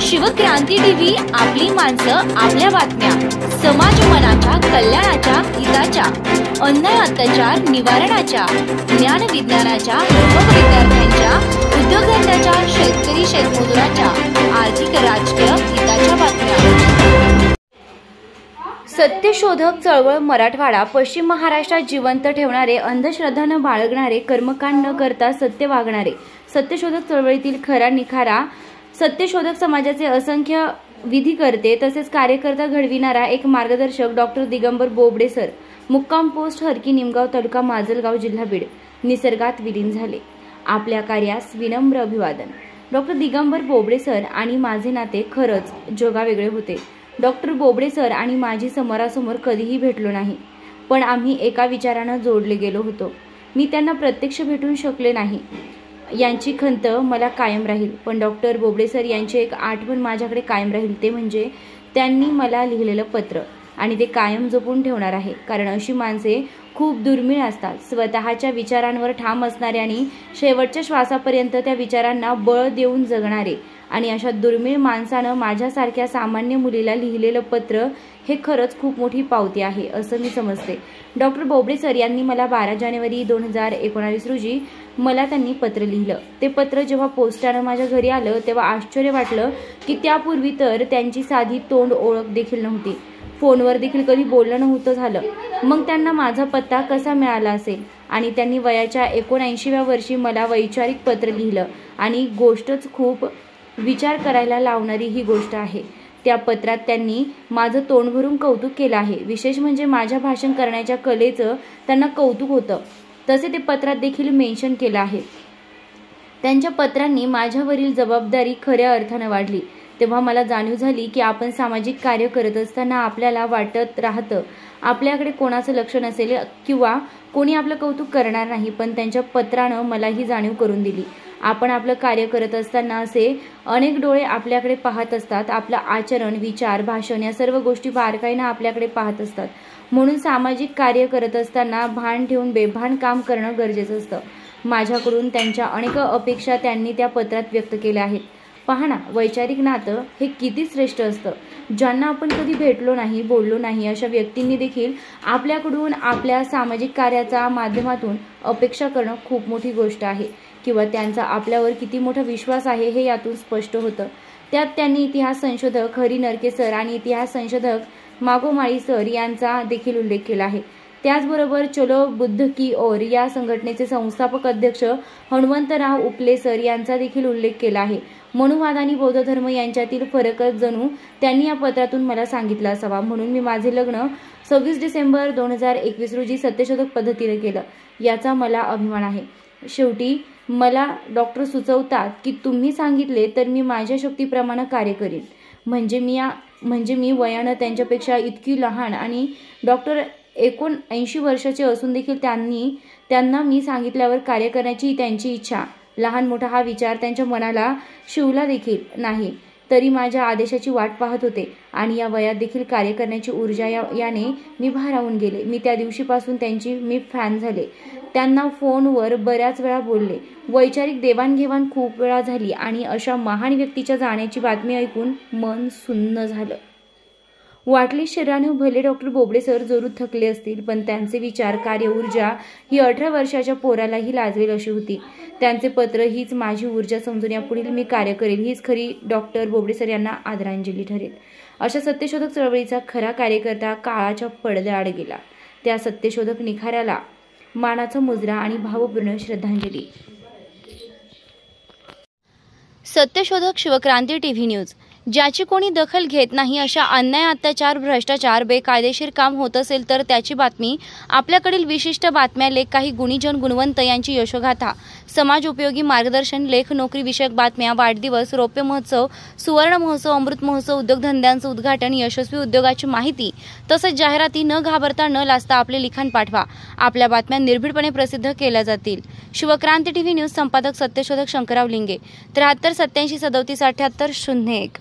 Shivkranti TV, आपली माणसं, आपल्या बातम्या, समाज मनाच्या कल्याणाच्या, हिताच्या, अन्याय अत्याचार निवारणाच्या, ज्ञान विज्ञानाच्या, युवक विद्यार्थ्यांच्या, उद्योगधंद्याच्या, शेतकरी शेतमजुराच्या, आर्थिक राजकीय हिताच्या बातम्या। सत्यशोधक चळवळ मराठवाडा पश्चिम महाराष्ट्रात जिवंत ठेवणारे, अंधश्रद्धा न बाळगणारे, कर्मकांड न करता सत्य वागणारे, सत्यशोधक चळवळीतील खरा निखारा, सत्यशोधक समाजाचे असंख्य विधिकर्ते तसेच कार्यकर्ता घडविणारा एक मार्गदर्शक डॉक्टर दिगंबर बोबडे सर, मुक्काम पोस्ट हरकी, निमगाव तालुका, माजलगाव, जिल्हा बीड, निसर्गात विलीन झाले। आपल्या कार्यास विनम्र अभिवादन। डॉक्टर दिगंबर बोबडे सर आणि माझे नाते खरंच जगावेगळे होते। डॉक्टर बोबडे सर आणि माझी समोरासमोर कधीही भेटलो नाही, पण आम्ही एका विचाराने जोडले गेलो होतो। मी त्यांना प्रत्यक्ष भेटून शकले नाही यांची खंत मला कायम राहील, पण डॉक्टर बोबडे सर यांची एक आठवण माझ्याकडे कायम राहील, ते म्हणजे त्यांनी मला लिहिलेलं पत्र, आणि ते कायम जपून ठेवणार आहे। कारण अशी माणसे खूप दुर्मिळ असतात, स्वतःच्या विचारांवर ठाम असणारे आणि शेवटच्या श्वासापर्यंत त्या विचारांना बळ देऊन जगणारे। आणि अशा दुर्मिळ माणसानं माझ्यासारख्या सामान्य मुलीला लिहिलेलं पत्र हे खरंच खूप मोठी पावती आहे असं मी समजते। डॉक्टर बोबडे सर यांनी मला 12 जानेवारी 2019 रोजी मला त्यांनी पत्र लिहिलं। ते पत्र जेव्हा पोस्टानं माझ्या घरी आलं तेव्हा आश्चर्य वाटलं की त्यापूर्वी तर त्यांची साधी तोंड ओळख देखील नव्हती, फोनवर देखील कधी बोलणं नव्हतं झालं। मग त्यांना माझा पत्ता कसा मिळाला असेल? आणि त्यांनी वयाच्या 79व्या वर्षी मला वैचारिक पत्र लिहिलं, आणि गोष्टच खूप विचार करायला लावणारी ही गोष्ट आहे। त्या पत्रात त्यांनी माझं तोंड भरून कौतुक केलं आहे। विशेष म्हणजे माझ्या भाषण करण्याच्या कलेचं त्यांना कौतुक होतं, तसे ते पत्रात देखील मेन्शन केलं आहे। त्यांच्या पत्रांनी माझ्यावरील जबाबदारी खऱ्या अर्थानं वाढली। तेव्हा मला जाणीव झाली की आपण सामाजिक कार्य करत असताना आपल्याला वाटत राहतं आपल्याकडे कोणाचं लक्ष नसेल किंवा कोणी आपलं कौतुक करणार नाही, पण त्यांच्या पत्रानं मला ही जाणीव करून दिली। आपण आपलं कार्य करत असताना असे अनेक डोळे आपल्याकडे पाहत असतात, आपलं आचरण, विचार, भाषण या सर्व गोष्टी बारकाईनं आपल्याकडे पाहत असतात। म्हणून सामाजिक कार्य करत असताना भान ठेवून बेभान काम करणं गरजेचं असतं। माझ्याकडून त्यांच्या अनेक अपेक्षा त्यांनी त्या पत्रात व्यक्त केल्या आहेत। पहा ना, वैचारिक नातं हे किती श्रेष्ठ असतं। ज्यांना आपण कधी भेटलो नाही, बोललो नाही, अशा व्यक्तींनी देखील आपल्याकडून आपल्या सामाजिक कार्याच्या माध्यमातून अपेक्षा करणं खूप मोठी गोष्ट आहे, किंवा त्यांचा आपल्यावर किती मोठा विश्वास आहे हे यातून स्पष्ट होतं। त्यात त्यांनी इतिहास संशोधक हरी नरके सर आणि इतिहास संशोधक मागोमाळी सर यांचा देखील उल्लेख केला आहे। त्याचबरोबर चलो बुद्ध की ओर या संघटनेचे संस्थापक अध्यक्ष हनुमंतराव उपले सर यांचा देखील उल्लेख केला आहे। मनुवाद आणि बौद्ध धर्म यांच्यातील फरकच जणू त्यांनी या पत्रातून मला सांगितलं असावा। म्हणून मी माझे लग्न 26 डिसेंबर 2021 रोजी सत्यशोधक पद्धतीने केलं, याचा मला अभिमान आहे। शेवटी मला डॉक्टर सुचवतात की तुम्ही सांगितले तर मी माझ्या शक्तीप्रमाणे कार्य करीन। म्हणजे मी वयानं त्यांच्यापेक्षा इतकी लहान, आणि डॉक्टर 79 वर्षाचे असून देखील त्यांना मी सांगितल्यावर कार्य करण्याची त्यांची इच्छा, लहान मोठा हा विचार त्यांच्या मनाला शिवला देखील नाही, तरी माझ्या आदेशाची वाट पाहत होते। आणि या वयात देखील कार्य करण्याची ऊर्जा याने मी भारावून गेले। मी त्या दिवशीपासून त्यांची मी फॅन झाले। त्यांना फोनवर बऱ्याच वेळा बोलले, वैचारिक देवाणघेवाण खूप वेळा झाली, आणि अशा महान व्यक्तीच्या जाण्याची बातमी ऐकून मन सुन्न झालं। वाटले शरीराने भले डॉक्टर बोबडे सर जरूर थकले असतील, पण त्यांचे विचार, कार्य, ऊर्जा ही 18 वर्षाच्या पोरालाही लाजवेल अशी होती। त्यांचे पत्र हीच माझी ऊर्जा समजून यापुढील मी कार्य करेल, हीच खरी डॉक्टर बोबडे सर यांना आदरांजली ठरेल। अशा सत्यशोधक चळवळीचा खरा कार्यकर्ता काळाच्या पडद्याआड गेला। त्या सत्यशोधक निखाऱ्याला मानाचा मुजरा आणि भावपूर्ण श्रद्धांजली। सत्यशोधक शिवक्रांती टीव्ही न्यूज। ज्याची कोणी दखल घेत नाही अशा अन्याय, अत्याचार, भ्रष्टाचार, बेकायदेशीर काम होत असेल तर त्याची बातमी, आपल्याकडील विशिष्ट बातम्या, लेख, काही गुणीजन गुणवंत यांची यशोगाथा, समाज उपयोगी मार्गदर्शन, लेख, नोकरी विषयक बातम्या, वाढदिवस, रौप्य महोत्सव, सुवर्ण महोत्सव, अमृत महोत्सव, उद्योगधंद्यांचं उद्घाटन, यशस्वी उद्योगाची माहिती तसेच जाहिराती न घाबरता न लाजता आपले लिखाण पाठवा। आपल्या बातम्या निर्भीडपणे प्रसिद्ध केल्या जातील। शिवक्रांती टीव्ही न्यूज संपादक सत्यशोधक शंकरराव लिंगे, 73 87 37 78 01।